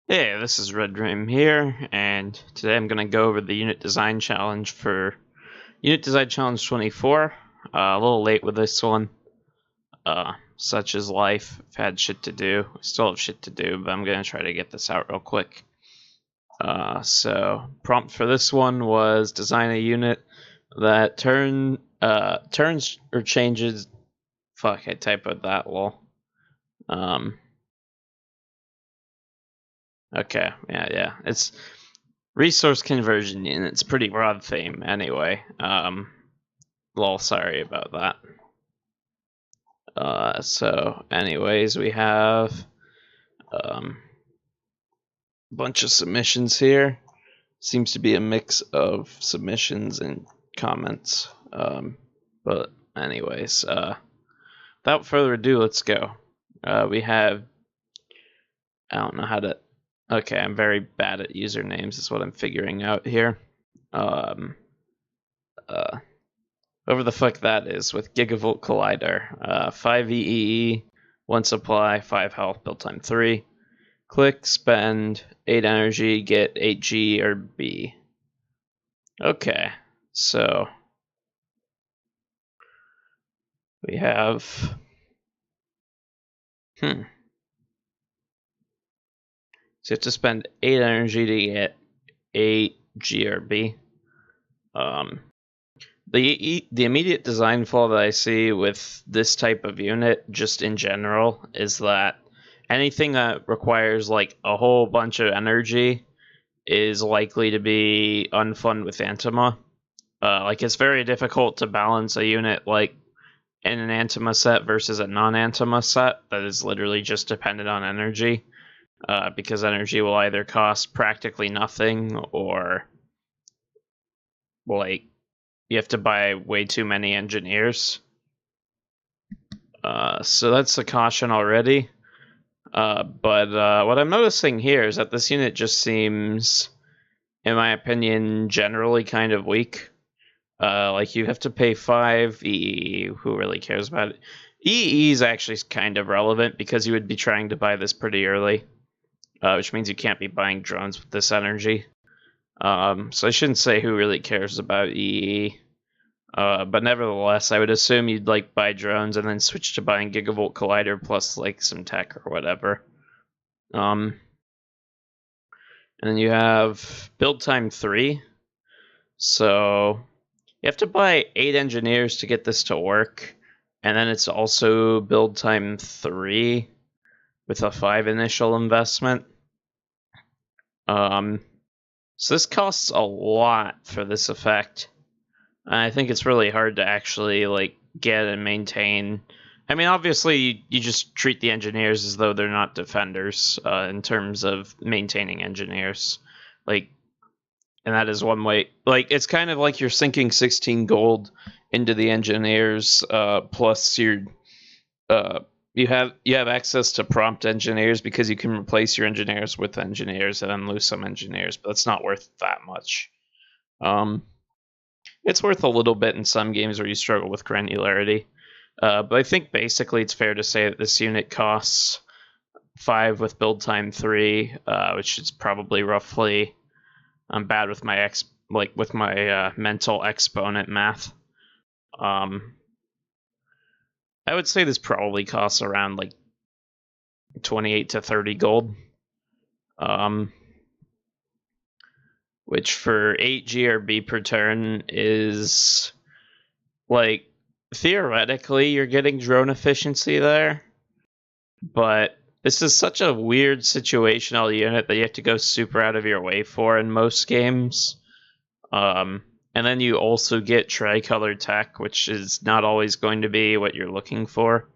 Hey, this is Red Dream here, and today I'm going to go over the Unit Design Challenge for Unit Design Challenge 24. A little late with this one. Such is life. I've had shit to do. I still have shit to do, but I'm going to try to get this out real quick. So, prompt for this one was design a unit that turns or changes. Fuck, I typoed that, lol. Okay, yeah. It's resource conversion unit. It's pretty broad theme anyway. Lol, sorry about that. So anyways, we have a bunch of submissions here. Seems to be a mix of submissions and comments. But anyways, without further ado, let's go. We have, I don't know how to, okay, I'm very bad at usernames, is what I'm figuring out here. Whatever the fuck that is, with Gigavolt Collider. 5 EEE, 1 supply, 5 health, build time 3. Click, spend 8 energy, get 8 G or B. Okay, so we have. So you have to spend 8 energy to get 8 G or B. The immediate design flaw that I see with this type of unit, just in general, is that anything that requires like a whole bunch of energy is likely to be unfun with Antima. Like it's very difficult to balance a unit like in an Antima set versus a non-Antima set that is literally just dependent on energy, because energy will either cost practically nothing or like you have to buy way too many engineers. So that's a caution already. But what I'm noticing here is that this unit just seems, in my opinion, generally kind of weak. Like you have to pay 5 EE. Who really cares about it? EE is actually kind of relevant because you would be trying to buy this pretty early, which means you can't be buying drones with this energy. So I shouldn't say who really cares about EE. But nevertheless, I would assume you'd like buy drones and then switch to buying Gigavolt Collider plus like some tech or whatever. And then you have build time 3. So you have to buy 8 engineers to get this to work. And then it's also build time 3 with a 5 initial investment. So this costs a lot for this effect. I think it's really hard to actually like get and maintain. I mean, obviously, you just treat the engineers as though they're not defenders in terms of maintaining engineers. Like, and that is one way. Like, it's kind of like you're sinking 16 gold into the engineers, plus you have access to prompt engineers because you can replace your engineers with engineers and then lose some engineers, but it's not worth that much. It's worth a little bit in some games where you struggle with granularity. But I think basically it's fair to say that this unit costs 5 with build time 3, which is probably roughly. I'm bad with my mental exponent math. I would say this probably costs around like 28 to 30 gold. Which for 8 GRB per turn is like theoretically you're getting drone efficiency there, but this is such a weird situational unit that you have to go super out of your way for in most games. And then you also get tricolor tech, which is not always going to be what you're looking for.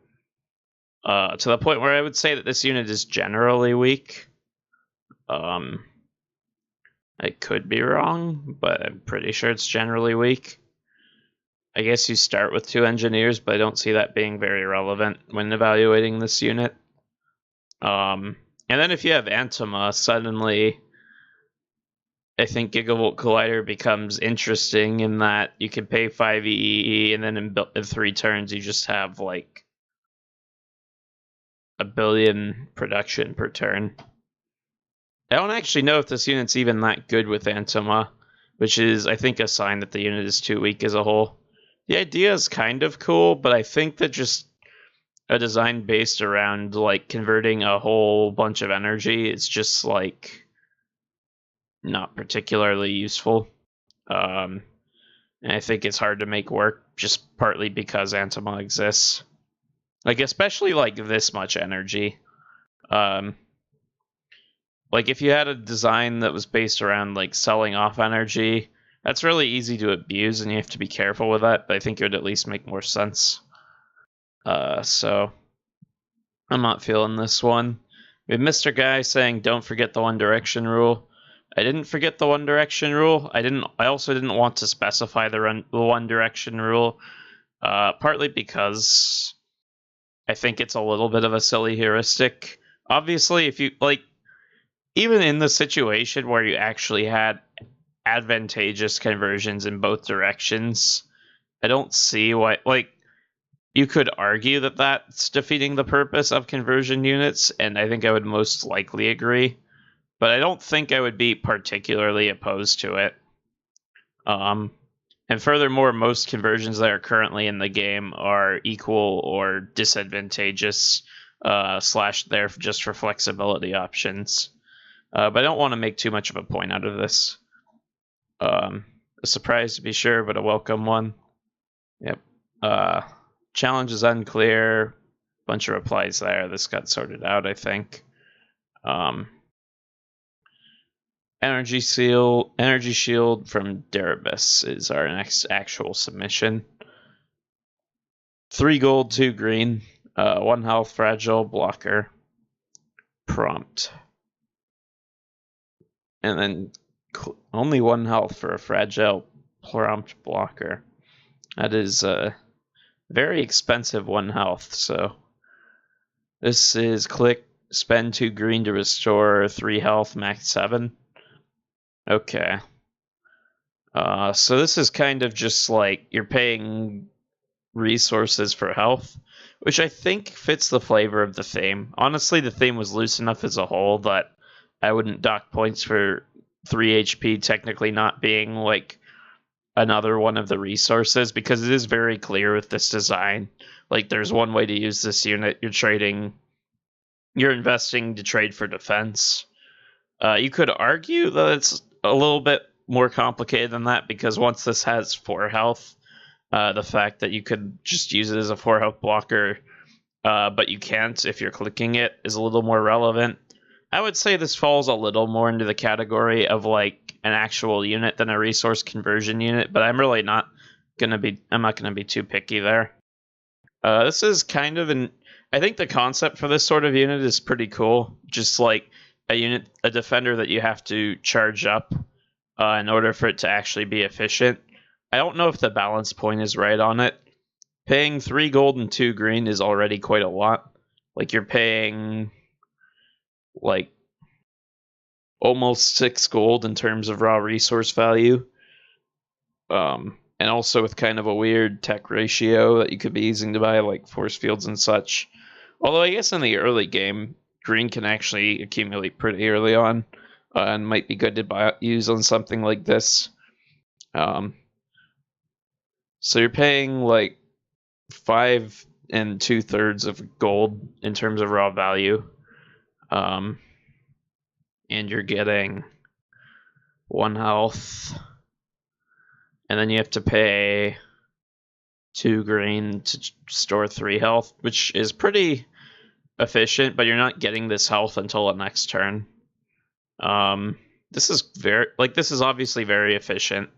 To the point where I would say that this unit is generally weak. I could be wrong, but I'm pretty sure it's generally weak. I guess you start with 2 engineers, but I don't see that being very relevant when evaluating this unit. And then if you have Antima, suddenly I think Gigavolt Collider becomes interesting in that you can pay 5 EEE, and then in 3 turns you just have like 1 billion production per turn. I don't actually know if this unit's even that good with Antoma, which is, I think, a sign that the unit is too weak as a whole. The idea is kind of cool, but I think that just a design based around, like, converting a whole bunch of energy is just, like, not particularly useful. And I think it's hard to make work, just partly because Antoma exists. Like, especially, like, this much energy. Like, if you had a design that was based around, like, selling off energy, that's really easy to abuse, and you have to be careful with that, but I think it would at least make more sense. So, I'm not feeling this one. We have Mr. Guy saying, don't forget the One Direction rule. I didn't forget the One Direction rule. I also didn't want to specify the One Direction rule, partly because I think it's a little bit of a silly heuristic. Obviously, if you, like, even in the situation where you actually had advantageous conversions in both directions, I don't see why, like, you could argue that that's defeating the purpose of conversion units, and I think I would most likely agree, but I don't think I would be particularly opposed to it. And furthermore, most conversions that are currently in the game are equal or disadvantageous, slash there just for flexibility options. But I don't want to make too much of a point out of this. A surprise to be sure, but a welcome one. Yep. Challenge is unclear. Bunch of replies there. This got sorted out, I think. Energy Shield from Deribus is our next actual submission. 3 gold, 2 green, 1 health, fragile, blocker, prompt. And then only 1 health for a fragile prompt blocker. That is a very expensive 1 health, so this is click, spend 2 green to restore 3 health, max 7. Okay. So this is kind of just like you're paying resources for health, which I think fits the flavor of the theme. Honestly, the theme was loose enough as a whole that I wouldn't dock points for 3 HP technically not being like another one of the resources, because it is very clear with this design. Like, there's one way to use this unit. You're investing to trade for defense. You could argue that it's a little bit more complicated than that, because once this has 4 health, the fact that you could just use it as a 4 health blocker, but you can't if you're clicking it, is a little more relevant. I would say this falls a little more into the category of like an actual unit than a resource conversion unit, but I'm really not gonna be. I'm not gonna be too picky there. This is kind of I think the concept for this sort of unit is pretty cool. Just like a defender that you have to charge up in order for it to actually be efficient. I don't know if the balance point is right on it. Paying 3 gold and 2 green is already quite a lot. Like, you're paying like almost 6 gold in terms of raw resource value. And also with kind of a weird tech ratio that you could be using to buy like force fields and such. Although I guess in the early game, green can actually accumulate pretty early on, and might be good to use on something like this. So you're paying like 5 2/3 of gold in terms of raw value. And you're getting 1 health. And then you have to pay 2 green to store 3 health, which is pretty efficient, but you're not getting this health until the next turn. This is obviously very efficient.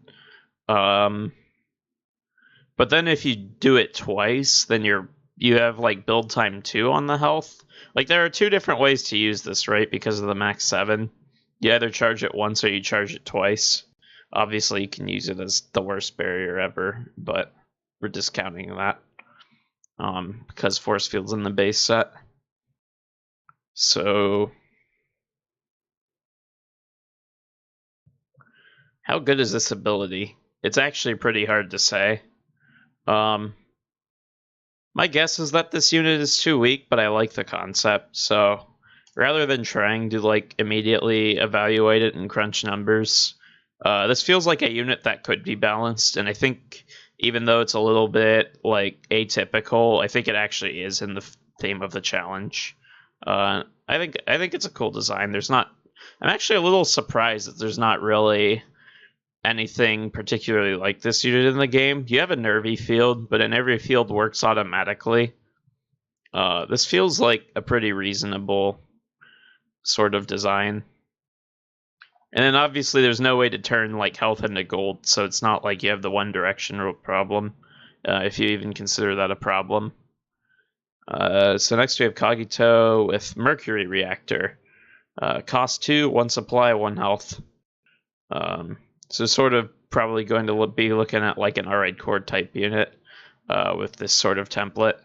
But then if you do it twice, then you have like build time 2 on the health. Like, there are 2 different ways to use this, right? Because of the max 7. You either charge it once or you charge it twice. Obviously, you can use it as the worst barrier ever, but we're discounting that because force field's in the base set. So, how good is this ability? It's actually pretty hard to say. My guess is that this unit is too weak, but I like the concept, so rather than trying to like immediately evaluate it and crunch numbers. This feels like a unit that could be balanced, and I think even though it's a little bit like atypical, I think it actually is in the theme of the challenge. I think it's a cool design. I'm actually a little surprised that there's not really anything particularly like this unit in the game. You have a nervy field, but in every field works automatically. This feels like a pretty reasonable sort of design. And then obviously there's no way to turn like health into gold, so it's not like you have the one direction problem, if you even consider that a problem. So next we have Cogito with Mercury Reactor. Cost 2, 1 supply, 1 health. So sort of probably going to be looking at like an R8 core type unit with this sort of template.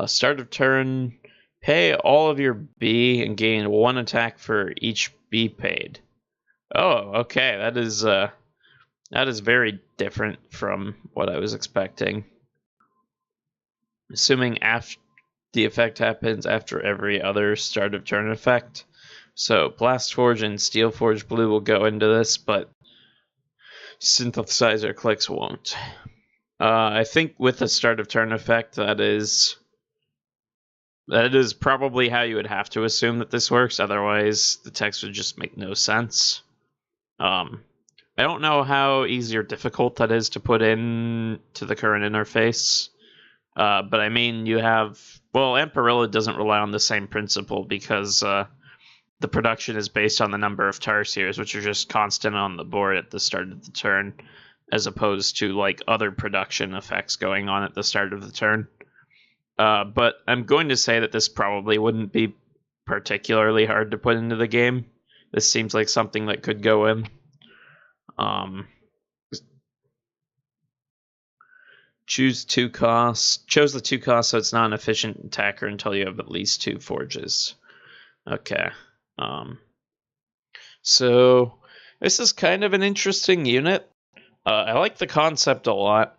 Start of turn, pay all of your B and gain 1 attack for each B paid. Oh, okay, that is very different from what I was expecting. Assuming after the effect happens after every other start of turn effect. So Blast Forge and Steel Forge Blue will go into this, but Synthesizer clicks won't. I think with the start of turn effect, that is probably how you would have to assume that this works. Otherwise, the text would just make no sense. I don't know how easy or difficult that is to put in to the current interface. But I mean, you have... Well, Amperilla doesn't rely on the same principle because the production is based on the number of Tarsiers, which are just constant on the board at the start of the turn, as opposed to like other production effects going on at the start of the turn. But I'm going to say that this probably wouldn't be particularly hard to put into the game. This seems like something that could go in. Choose 2 costs. Chose the 2 costs, so it's not an efficient attacker until you have at least 2 forges. Okay. So this is kind of an interesting unit. I like the concept a lot.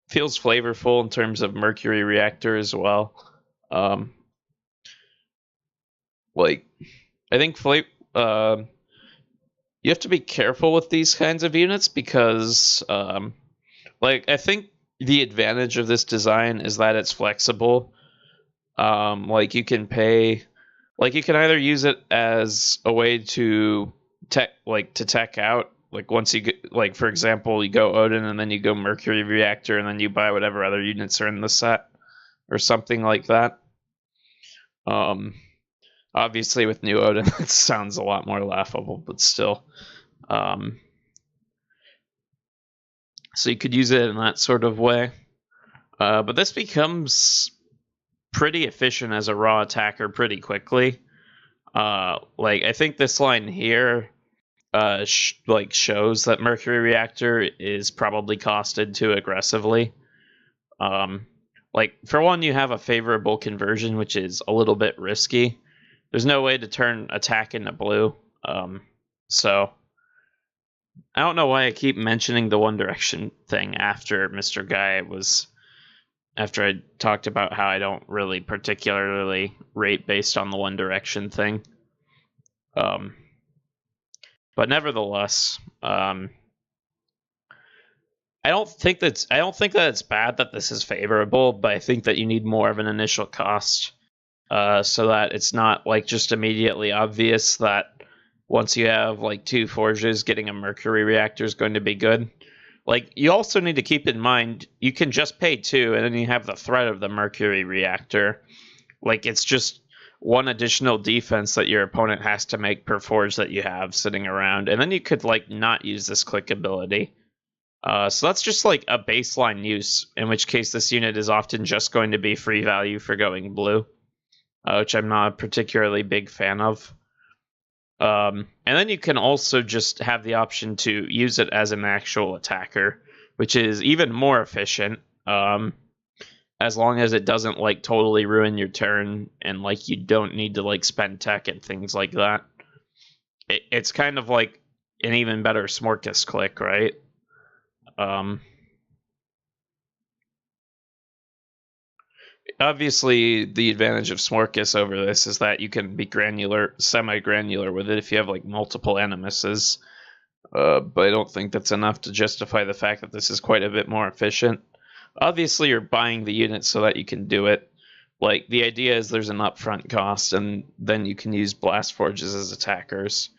Feels flavorful in terms of Mercury Reactor as well. Like, I think you have to be careful with these kinds of units because, like, I think the advantage of this design is that it's flexible. Like, you can pay, like, you can either use it as a way to tech out. Like, once you get, like, for example, you go Odin and then you go Mercury Reactor and then you buy whatever other units are in the set or something like that. Obviously, with new Odin, it sounds a lot more laughable, but still. So you could use it in that sort of way. But this becomes pretty efficient as a raw attacker pretty quickly. Like, I think this line here shows that Mercury Reactor is probably costed too aggressively. Like, for one, you have a favorable conversion, which is a little bit risky. There's no way to turn attack into blue. So I don't know why I keep mentioning the One Direction thing after Mr. Guy after I talked about how I don't really particularly rate based on the One Direction thing. But nevertheless, I don't think that it's bad that this is favorable, but I think that you need more of an initial cost, so that it's not like just immediately obvious that once you have like 2 forges, getting a Mercury Reactor is going to be good. Like, you also need to keep in mind you can just pay 2, and then you have the threat of the Mercury Reactor. Like, it's just 1 additional defense that your opponent has to make per forge that you have sitting around, and then you could like not use this click ability. So that's just like a baseline use, in which case this unit is often just going to be free value for going blue, which I'm not a particularly big fan of. And then you can also just have the option to use it as an actual attacker, which is even more efficient, as long as it doesn't like totally ruin your turn, and like you don't need to like spend tech and things like that. It's kind of like an even better Smorkas click, right? obviously the advantage of Smorkus over this is that you can be granular, semi-granular with it if you have like multiple animuses. But I don't think that's enough to justify the fact that this is quite a bit more efficient. Obviously, you're buying the unit so that you can do it. Like, the idea is there's an upfront cost, and then you can use Blast Forges as attackers.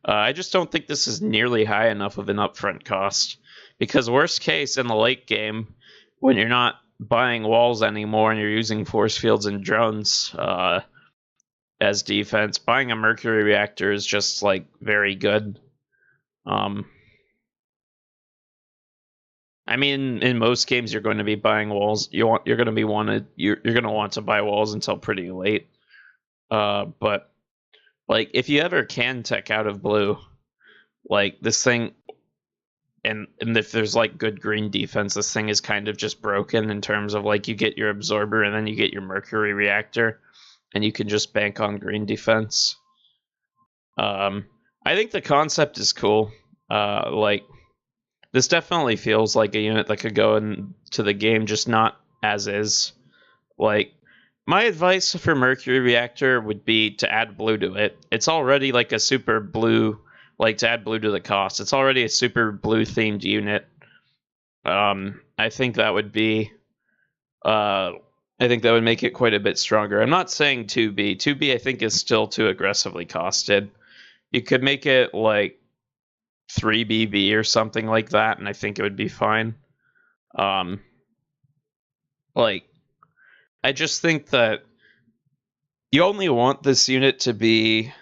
I just don't think this is nearly high enough of an upfront cost. Because worst case, in the late game, when you're not buying walls anymore and you're using force fields and drones as defense, buying a Mercury Reactor is just, like, very good. I mean, in most games, you're going to be buying walls. You're going to want to buy walls until pretty late. But like, if you ever can tech out of blue, like this thing, and if there's like good green defense, this thing is kind of just broken in terms of like you get your absorber and then you get your Mercury Reactor, and you can just bank on green defense. I think the concept is cool. Like, this definitely feels like a unit that could go into the game, just not as is. Like, my advice for Mercury Reactor would be to add blue to it. It's already like a super blue, like to add blue to the cost. It's already a super blue themed unit. I think that would be, I think that would make it quite a bit stronger. I'm not saying 2B. 2B I think is still too aggressively costed. You could make it like 3BB or something like that, and I think it would be fine. Like, I just think that you only want this unit to be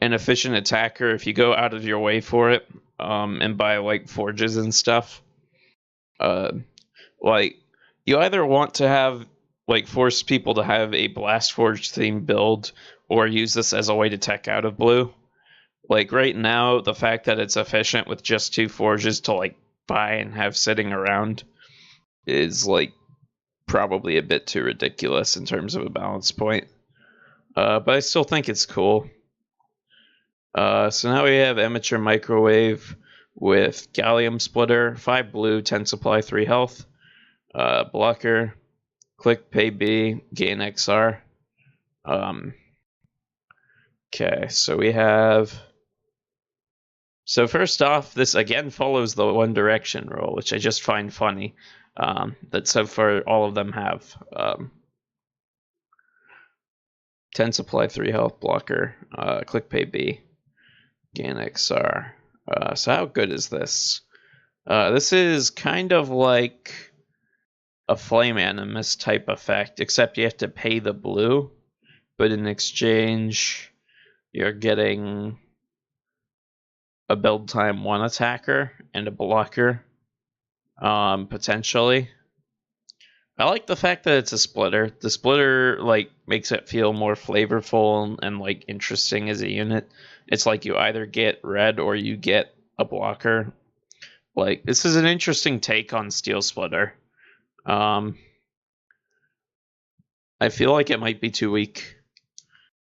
an efficient attacker if you go out of your way for it, and buy like forges and stuff. Like, you either want to have like force people to have a blast forge themed build, or use this as a way to tech out of blue. Like, right now, the fact that it's efficient with just 2 forges to like buy and have sitting around is like probably a bit too ridiculous in terms of a balance point. But I still think it's cool. So now we have Amateur Microwave with Gallium Splitter, 5 blue, 10 supply, 3 health. Blocker, click pay B, gain XR. Okay, so we have... So first off, this again follows the One Direction rule, which I just find funny. That so far all of them have. 10 supply, 3 health, blocker, click pay B, gain XR. So how good is this? This is kind of like a Flame Animus type effect, except you have to pay the blue, but in exchange, you're getting a build time 1 attacker and a blocker, potentially. I like the fact that it's a splitter. The splitter like makes it feel more flavorful and like interesting as a unit. It's like you either get red or you get a blocker. Like, this is an interesting take on Steel Splitter. I feel like it might be too weak.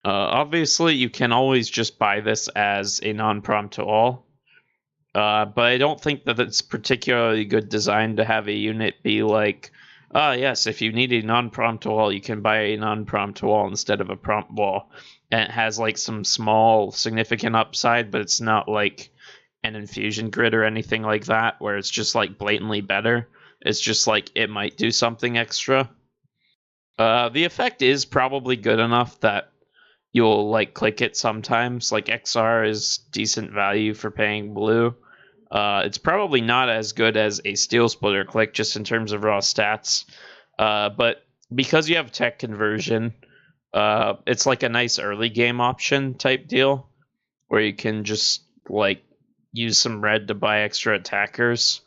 Obviously, you can always just buy this as a non-prompt to all. But I don't think that it's particularly good design to have a unit be like, yes, if you need a non-prompt wall, you can buy a non-prompt wall instead of a prompt wall. And it has like some small significant upside, but it's not like an infusion grid or anything like that, where it's just like blatantly better. It's just like it might do something extra. The effect is probably good enough that you'll like click it sometimes. Like, XR is decent value for paying blue. It's probably not as good as a Steel Splitter click, just in terms of raw stats. But because you have tech conversion, it's like a nice early game option type deal, where you can just like use some red to buy extra attackers.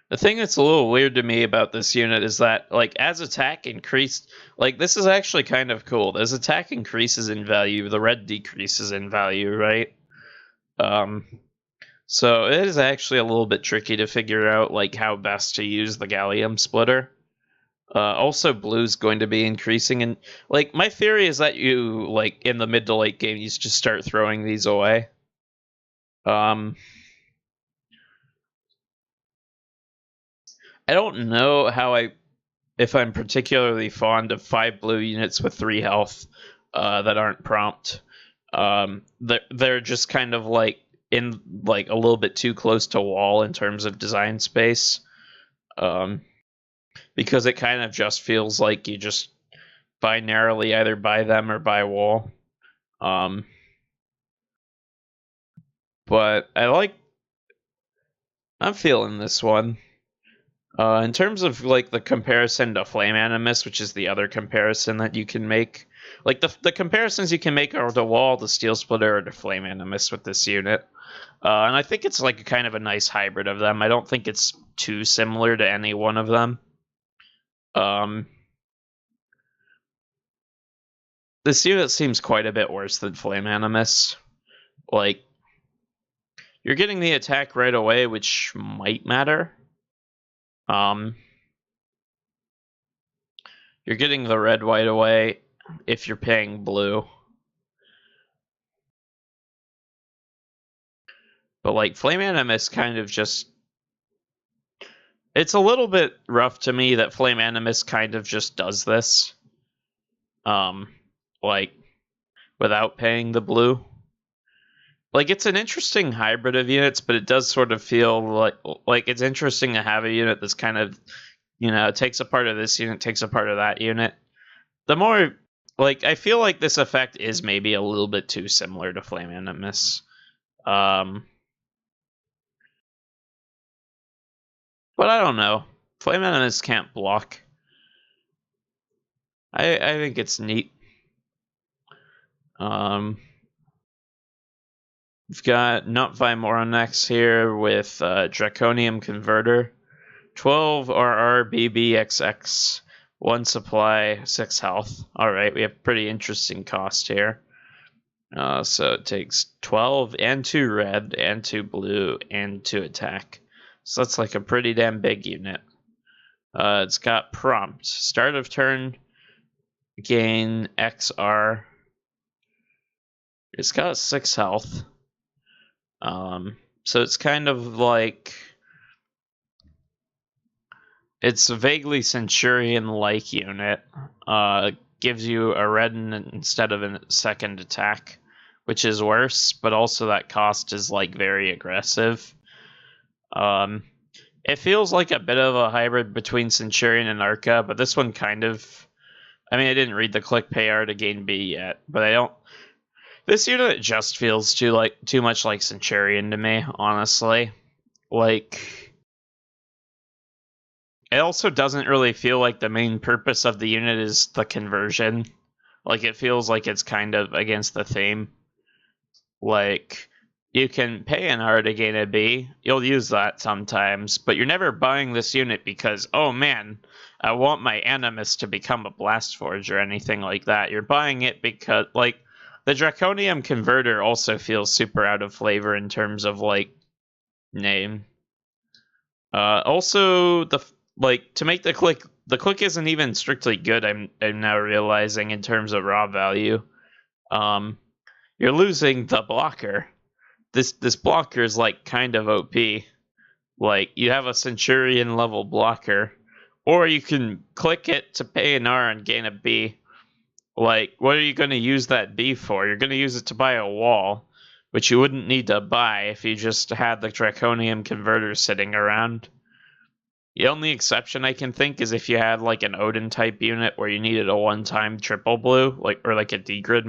The thing that's a little weird to me about this unit is that, like, as attack increased, like, this is actually kind of cool. As attack increases in value, the red decreases in value, right? So it is actually a little bit tricky to figure out, like, how best to use the Gallium Splitter. Also, blue's going to be increasing, and, like, my theory is that you, like, in the mid to late game, you just start throwing these away. I don't know how I if I'm particularly fond of 5 blue units with 3 health that aren't prompt. They're just kind of like in like a little bit too close to wall in terms of design space. Because it kind of just feels like you just binarily either buy them or buy wall. But I'm feeling this one. In terms of like the comparison to Flame Animus, which is the other comparison that you can make, like the comparisons you can make are the wall, the Steel Splitter, or the Flame Animus with this unit. And I think it's like a kind of a nice hybrid of them. I don't think it's too similar to any one of them. This unit seems quite a bit worse than Flame Animus. Like, you're getting the attack right away, which might matter. You're getting the red-white away if you're paying blue. But, like, Flame Animus kind of just... It's a little bit rough to me that Flame Animus kind of just does this. Like, without paying the blue. Like, it's an interesting hybrid of units, but it does sort of feel like it's interesting to have a unit that's kind of, takes a part of this unit, takes a part of that unit. The more, like, I feel like this effect is maybe a little bit too similar to Flame Animus. But I don't know. Flame Animus can't block. I think it's neat. We've got Nut Vimoronex here with Draconium Converter. 12 RR BBXX, 1 supply, 6 health. Alright, we have pretty interesting cost here. So it takes 12 and 2 red and 2 blue and 2 attack. So that's like a pretty damn big unit. It's got prompt. Start of turn, gain XR. It's got 6 health. So it's kind of like... It's a vaguely Centurion-like unit. Gives you a red instead of a second attack, which is worse, but also that cost is like very aggressive. It feels like a bit of a hybrid between Centurion and Arca, but this one kind of... I mean, I didn't read the click pay R to gain B yet, but I don't... This unit just feels too much like Centurion to me, honestly. Like, it also doesn't really feel like the main purpose of the unit is the conversion. Like, it feels like it's kind of against the theme. Like, you can pay an R to gain a B. You'll use that sometimes, but you're never buying this unit because, oh man, I want my Animus to become a Blast Forge or anything like that. You're buying it because, like, the Draconium Converter also feels super out of flavor in terms of, like, name. Also, to make the click isn't even strictly good, I'm now realizing, in terms of raw value. You're losing the blocker. This blocker is, like, kind of OP. Like, you have a Centurion level blocker, or you can click it to pay an R and gain a B. Like, what are you going to use that B for? You're going to use it to buy a wall, which you wouldn't need to buy if you just had the Draconium Converter sitting around. The only exception I can think is if you had, like, an Odin-type unit where you needed a one-time triple blue, or like a D-Grid.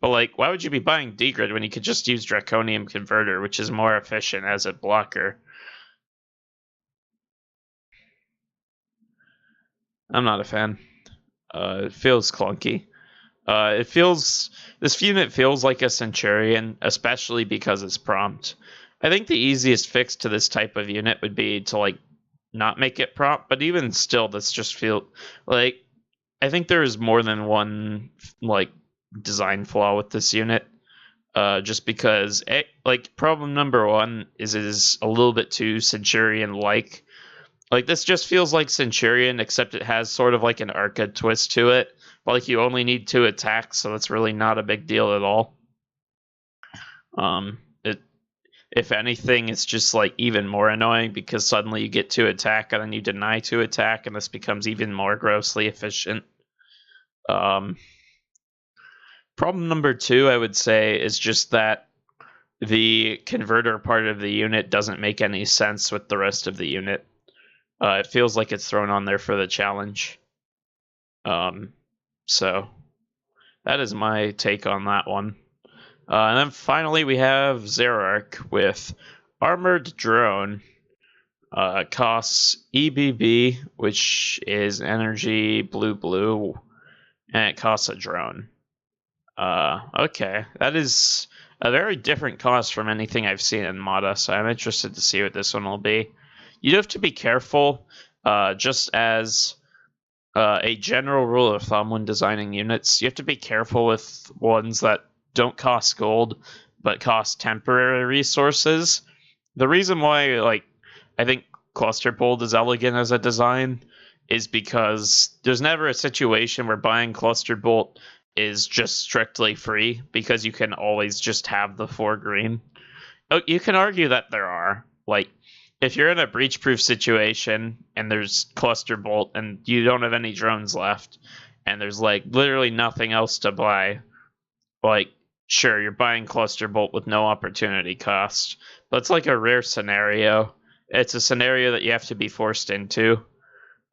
But, like, why would you be buying D-Grid when you could just use Draconium Converter, which is more efficient as a blocker? I'm not a fan. It feels clunky. This unit feels like a Centurion, especially because it's prompt. I think the easiest fix to this type of unit would be to, like, not make it prompt, but even still, this just feel like, I think there is more than one, like, design flaw with this unit. Just because, like, problem number one is it is a little bit too Centurion-like. Like, this just feels like Centurion, except it has sort of like an Arca twist to it. But, like, you only need 2 attacks, so that's really not a big deal at all. If anything, it's just like even more annoying because suddenly you get to attack and then you deny to attack, and this becomes even more grossly efficient. Problem number 2, I would say, is just that the converter part of the unit doesn't make any sense with the rest of the unit. It feels like it's thrown on there for the challenge. So that is my take on that one. And then finally we have Zerark with Armored Drone. Costs EBB, which is energy blue, and it costs a drone. Okay, that is a very different cost from anything I've seen in Mada, so I'm interested to see what this one will be. You have to be careful, just as a general rule of thumb when designing units, you have to be careful with ones that don't cost gold, but cost temporary resources. The reason why, like, I think Cluster Bolt is elegant as a design is because there's never a situation where buying Cluster Bolt is just strictly free, because you can always just have the 4 green. You can argue that there are. Like, if you're in a breach-proof situation and there's Cluster Bolt and you don't have any drones left and there's like literally nothing else to buy, like, sure, you're buying Cluster Bolt with no opportunity cost, but it's like a rare scenario. It's a scenario that you have to be forced into.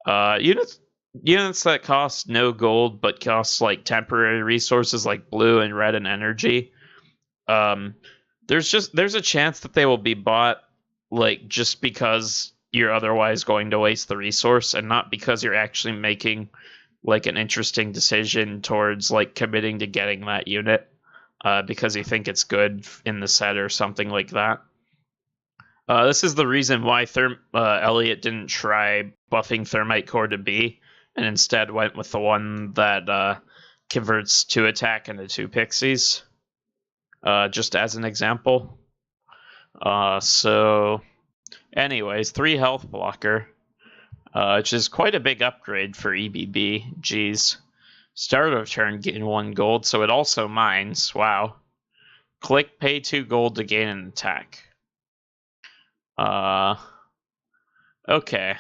Units that cost no gold but cost like temporary resources like blue and red and energy, there's a chance that they will be bought like just because you're otherwise going to waste the resource and not because you're actually making like an interesting decision towards like committing to getting that unit because you think it's good in the set or something like that. This is the reason why Elliot didn't try buffing Thermite Core to B and instead went with the one that converts 2 attack into 2 pixies, just as an example. So, anyways, 3 health blocker, which is quite a big upgrade for EBB. Geez. Start of turn, gain 1 gold, so it also mines. Wow. Click, pay 2 gold to gain an attack. Okay.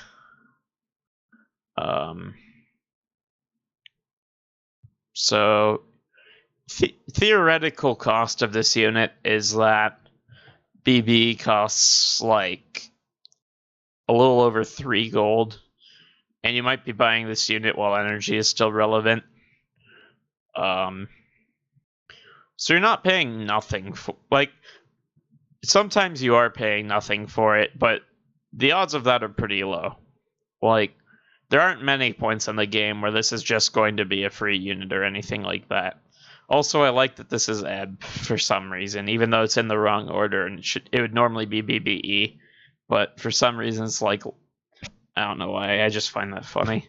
So, theoretical cost of this unit is that BB costs like a little over 3 gold, and you might be buying this unit while energy is still relevant. So you're not paying nothing for, like, sometimes you are paying nothing for it, but the odds of that are pretty low. Like, there aren't many points in the game where this is just going to be a free unit or anything like that. Also, I like that this is Ebb for some reason, even though it's in the wrong order, and it would normally be BBE, but for some reason it's like, I don't know why, I just find that funny.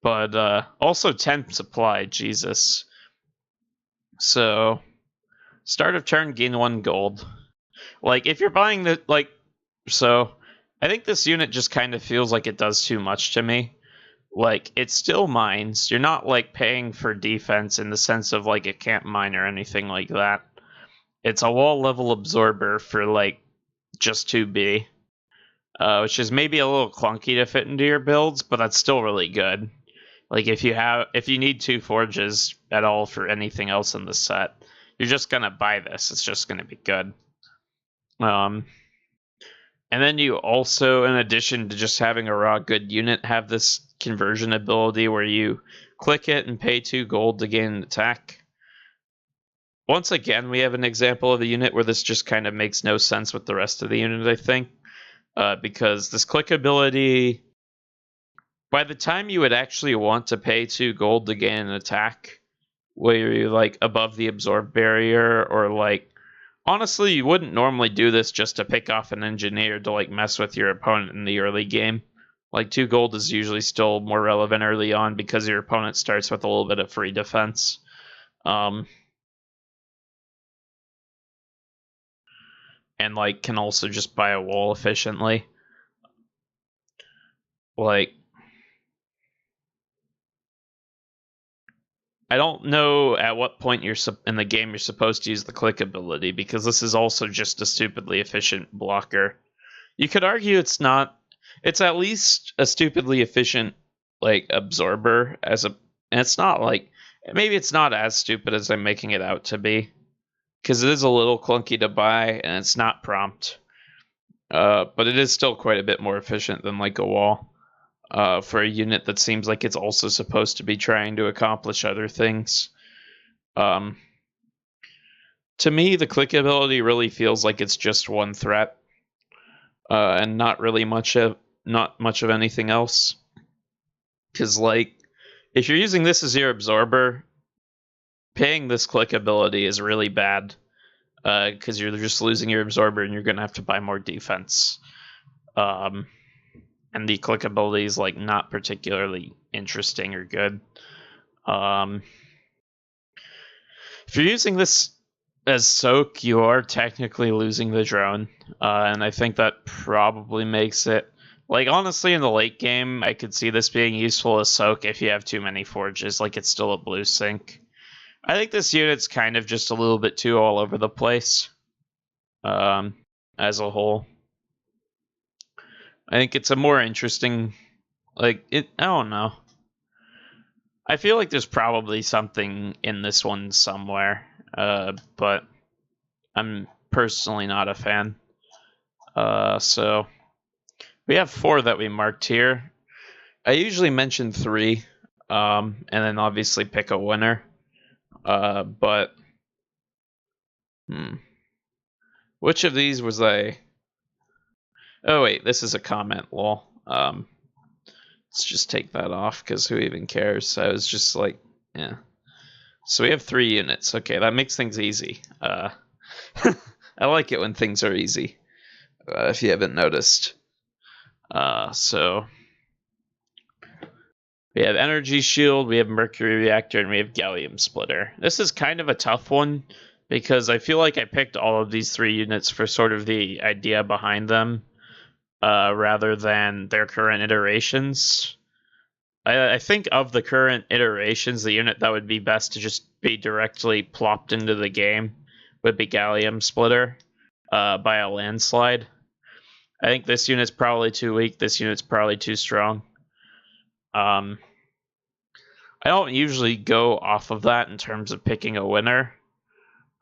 But also 10 supply, Jesus. So, start of turn, gain 1 gold. Like, if you're buying the, like, so, I think this unit just kind of feels like it does too much to me. Like, it still mines. You're not, like, paying for defense in the sense of, like, it can't mine or anything like that. It's a wall-level absorber for, like, just 2B. Which is maybe a little clunky to fit into your builds, but that's still really good. Like, if you need 2 forges at all for anything else in the set, you're just gonna buy this. It's just gonna be good. And then you also, in addition to just having a raw good unit, have this conversion ability where you click it and pay 2 gold to gain an attack. Once again, we have an example of a unit where this just kind of makes no sense with the rest of the unit, I think. Because this click ability, by the time you would actually want to pay 2 gold to gain an attack, where you're like above the absorb barrier, or like, honestly, you wouldn't normally do this just to pick off an engineer to like mess with your opponent in the early game. Like, 2 gold is usually still more relevant early on because your opponent starts with a little bit of free defense. And like can also just buy a wall efficiently. Like, I don't know at what point in the game you're supposed to use the click ability, because this is also just a stupidly efficient blocker. You could argue it's not. It's at least a stupidly efficient like absorber and it's not like, maybe it's not as stupid as I'm making it out to be, because it is a little clunky to buy and it's not prompt. But it is still quite a bit more efficient than like a wall. For a unit that seems like it's also supposed to be trying to accomplish other things. To me, the click ability really feels like it's just one threat, and not much of anything else. Because like, if you're using this as your absorber, paying this click ability is really bad, because you're just losing your absorber and you're gonna have to buy more defense. And the click ability is like not particularly interesting or good. If you're using this as soak, you are technically losing the drone, and I think that probably makes it, like, honestly, in the late game, I could see this being useful as soak if you have too many forges. Like, it's still a blue sync. I think this unit's kind of just a little bit too all over the place, as a whole. I think it's a more interesting, like, I don't know. I feel like there's probably something in this one somewhere, but I'm personally not a fan. So we have 4 that we marked here. I usually mention 3, and then obviously pick a winner. But which of these was I? Oh wait, this is a comment, lol. Let's just take that off, because who even cares? I was just like, yeah. So we have 3 units. Okay, that makes things easy. I like it when things are easy, if you haven't noticed. So we have energy shield, we have mercury reactor, and we have gallium splitter. This is kind of a tough one, because I feel like I picked all of these 3 units for sort of the idea behind them, rather than their current iterations. I think of the current iterations, the unit that would be best to just be directly plopped into the game would be gallium splitter, by a landslide. I think this unit's probably too weak, this unit's probably too strong. I don't usually go off of that in terms of picking a winner,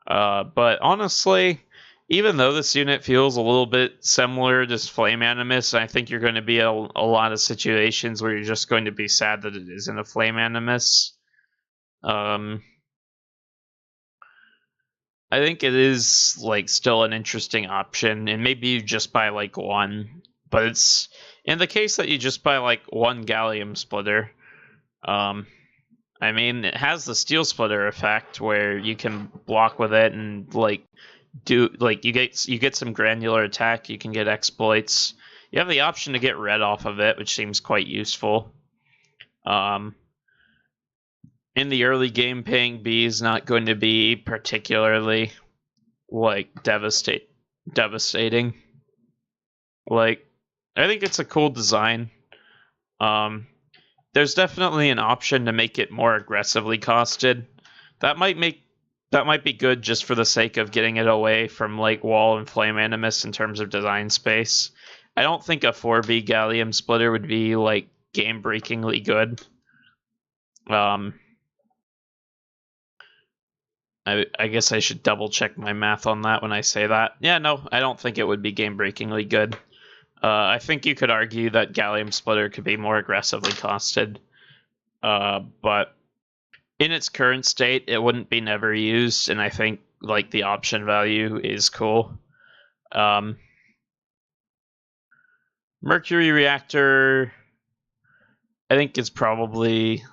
but honestly, even though this unit feels a little bit similar to Flame Animus, I think you're going to be a lot of situations where you're just going to be sad that it isn't a Flame Animus. I think it is like still an interesting option, and maybe you just buy like 1, but it's in the case that you just buy like 1 gallium splitter. I mean, it has the steel splitter effect where you can block with it and like do like you get some granular attack, you can get exploits. You have the option to get red off of it, which seems quite useful. In the early game, paying B is not going to be particularly like devastating. Like, I think it's a cool design. There's definitely an option to make it more aggressively costed. That might be good just for the sake of getting it away from like Wall and Flame Animus in terms of design space. I don't think a 4B gallium splitter would be like game-breakingly good. I guess I should double check my math on that when I say that. Yeah, no, I don't think it would be game-breakingly good. I think you could argue that gallium splitter could be more aggressively costed, but in its current state, it wouldn't be never used, and I think like the option value is cool. Mercury reactor, I think it's probably.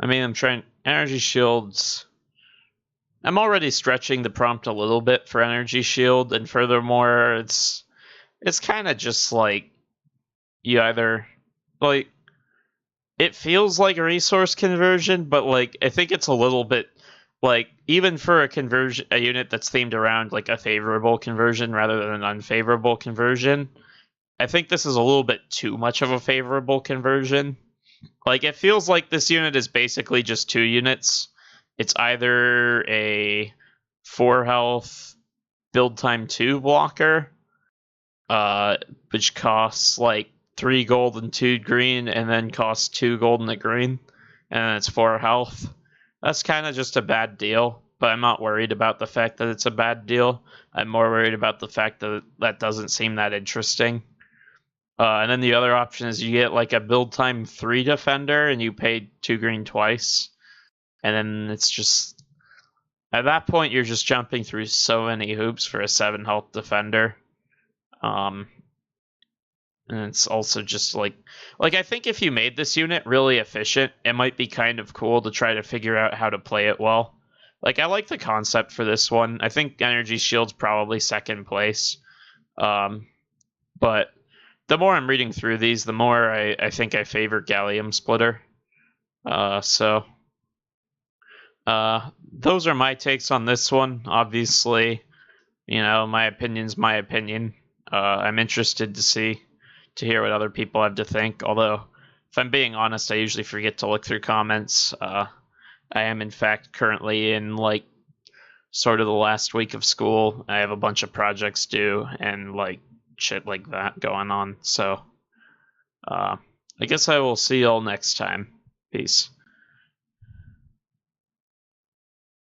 I mean, I'm trying energy shields. I'm already stretching the prompt a little bit for energy shield, and furthermore, it's kind of just like you either like. It feels like a resource conversion, but like I think it's a little bit like, even for a unit that's themed around like a favorable conversion rather than an unfavorable conversion, I think this is a little bit too much of a favorable conversion. Like, it feels like this unit is basically just 2 units. It's either a 4 health build time 2 blocker, which costs like 3 gold and 2 green, and then costs 2 gold and a green, and then it's 4 health. That's kind of just a bad deal, but I'm not worried about the fact that it's a bad deal. I'm more worried about the fact that that doesn't seem that interesting. And then the other option is you get like a build time 3 defender and you pay 2 green twice. And then it's just, at that point, you're just jumping through so many hoops for a 7 health defender. And it's also just like I think if you made this unit really efficient, it might be kind of cool to try to figure out how to play it well. Like, I like the concept for this one. I think Energy Shield's probably second place. But the more I'm reading through these, the more I think I favor Gallium Splitter. Those are my takes on this one. Obviously, my opinion's my opinion. I'm interested to hear what other people have to think. Although, if I'm being honest, I usually forget to look through comments. I am, in fact, currently in, like, sort of the last week of school. I have a bunch of projects due and, like, shit like that going on. So, I guess I will see y'all next time. Peace.